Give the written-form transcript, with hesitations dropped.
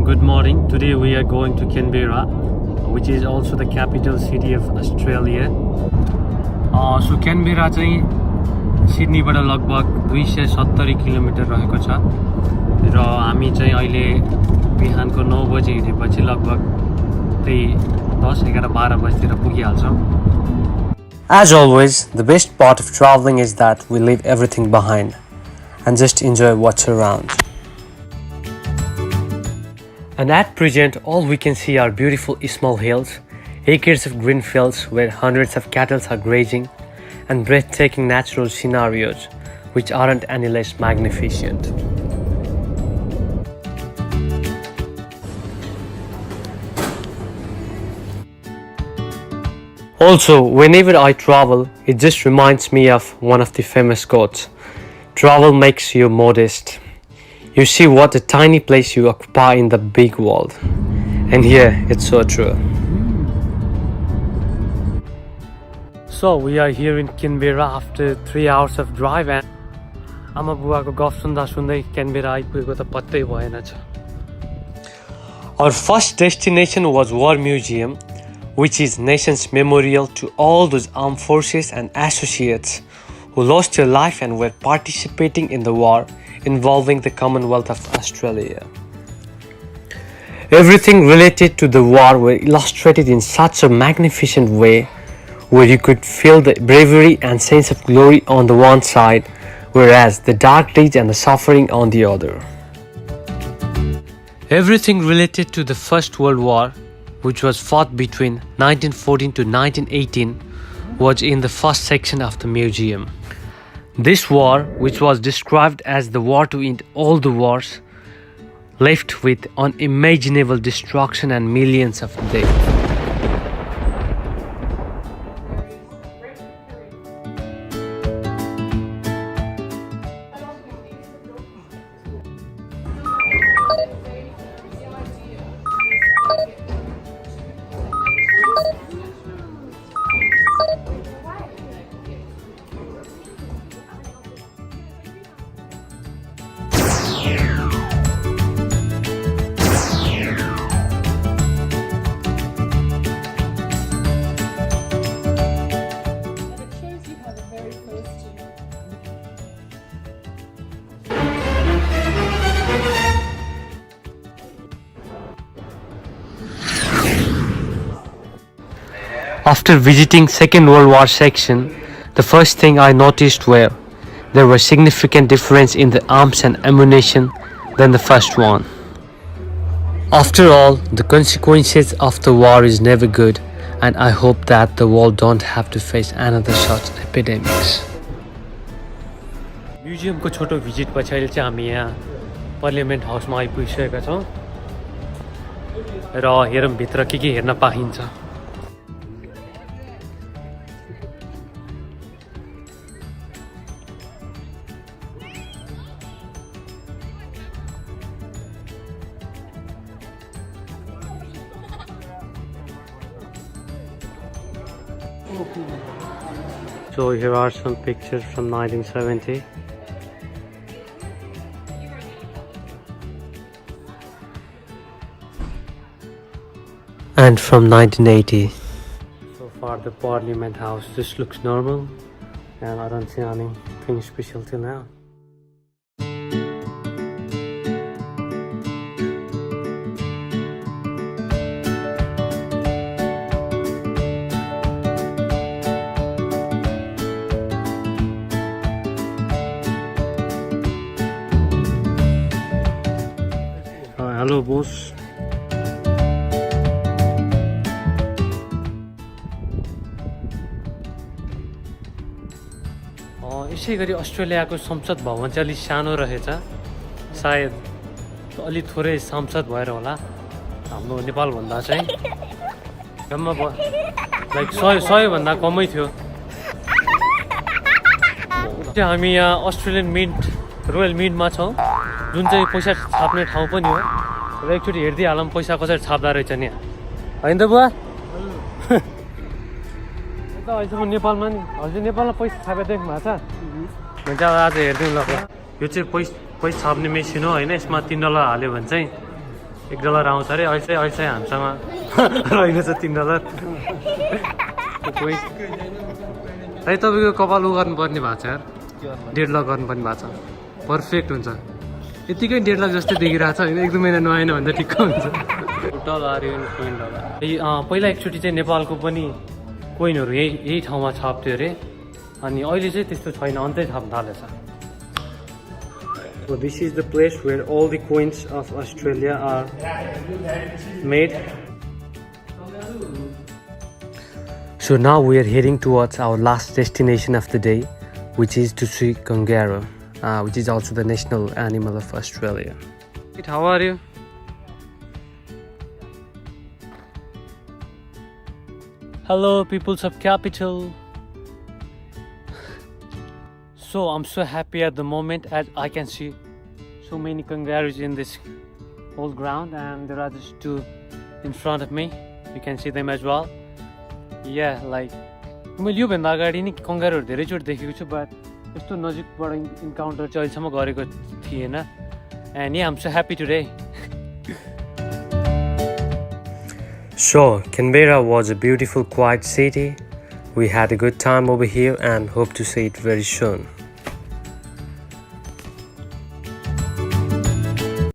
good morning. Today we are going to Canberra, which is also the capital city of Australia. So Canberra चाहिँ सिडनीबाट लगभग 270 kilometre रहेको छ र हामी चाहिँ अहिले बिहानको 9 बजे हिँडेपछि लगभग त्यही 10, 11, 12 बजेतिर पुगिहाल्छौँ. As always, the best part of traveling is that we leave everything behind and just enjoy what's around. And at present, all we can see are beautiful small hills, acres of green fields where hundreds of cattle are grazing, and breathtaking natural scenarios which aren't any less magnificent. Also, whenever I travel, it just reminds me of one of the famous quotes: travel makes you modest. You see what a tiny place you occupy in the big world. And here, it's so true. So we are here in Canberra after 3 hours of drive and आमा बुवाको गफ सुन्दा सुन्दै Canberra आइपुगेको त पत्तै भएन छ. Our first destination was War Museum, which is nation's memorial to all those armed forces and associates who lost their life and were participating in the war involving the Commonwealth of Australia. Everything related to the war were illustrated in such a magnificent way, where you could feel the bravery and sense of glory on the one side, whereas the dark deeds and the suffering on the other. Everything related to the First World War, which was fought between 1914 to 1918, was in the first section of the museum. This war, which was described as the war to end all the wars, left with unimaginable destruction and millions of deaths. After visiting Second World War section, the first thing I noticed were there were significant difference in the arms and ammunition than the first one. After all, the consequences of the war is never good, and I hope that the world don't have to face another such epidemics. Museum को छोटो visit पछि अहिले चाहिँ हामी यहाँ parliament हाउसमा आइपुगिसकेका छौँ र हेरौँ भित्र के हेर्न पाइन्छ. So here are some pictures from 1970. And from 1980. So far the Parliament House just looks normal and I don't see anything special till now. Hello boss. यसै गरी अस्ट्रेलियाको संसद भवन चाहिँ अलिक सानो रहेछ. सायद अलि थोरै सांसद भएर होला हाम्रो नेपालभन्दा चाहिँ. जम्मा लाइक 100 भन्दा कमै थियो. हामी यहाँ अस्ट्रेलियन मिन्ट रोयल मिन्टमा छौँ, जुन चाहिँ पैसा छाप्ने ठाउँ पनि हो. र एकचोटि हेर्दिहालौँ पैसा कसरी छाप्दा रहेछ नि, होइन त बुवा? त अहिलेसम्म नेपालमा नि हजुर नेपालमा पैसा छापेर देख्नु भएको छ भने चाहिँ आज हेरिदिउँ ल. यो चाहिँ पैसा छाप्ने मेसिन हो होइन, यसमा $3 हाल्यो भने चाहिँ $1 आउँछ अरे अहिले चाहिँ हामीसँग रहेको छ $3 कोही है तपाईँको कपाल उ गर्नुपर्ने भएको छ यार $1.5 गर्नुपर्ने भएको छ पर्फेक्ट हुन्छ यतिकै $1.5 जस्तै देखिरहेको छ होइन 1-2 महिना नआएन भन्दा ठिक्क हुन्छ $1 पहिला एकचोटि चाहिँ नेपालको पनि कोइनहरू यही ठाउँमा छाप्थ्यो अरे अनि अहिले चाहिँ त्यस्तो छैन अन्तै छाप्न थालेछ So this is the place where all the coins of Australia are made. So now we are heading towards our last destination of the day, which is to see kangaroo, which is also the national animal of Australia. How are you? Hello, peoples of capital. So I'm so happy at the moment as I can see so many kangaroos in this whole ground, and there are just 2 in front of me. You can see them as well. Yeah, like मैले योभन्दा अगाडि नि कंगारुहरू धेरैचोटि देखेको छु but यस्तो नजिकबाट encounter चाहिँ अहिलेसम्म गरेको थिएन and yeah, I'm so happy today. So Canberra was a beautiful quiet city. We had a good time over here and hope to see it very soon.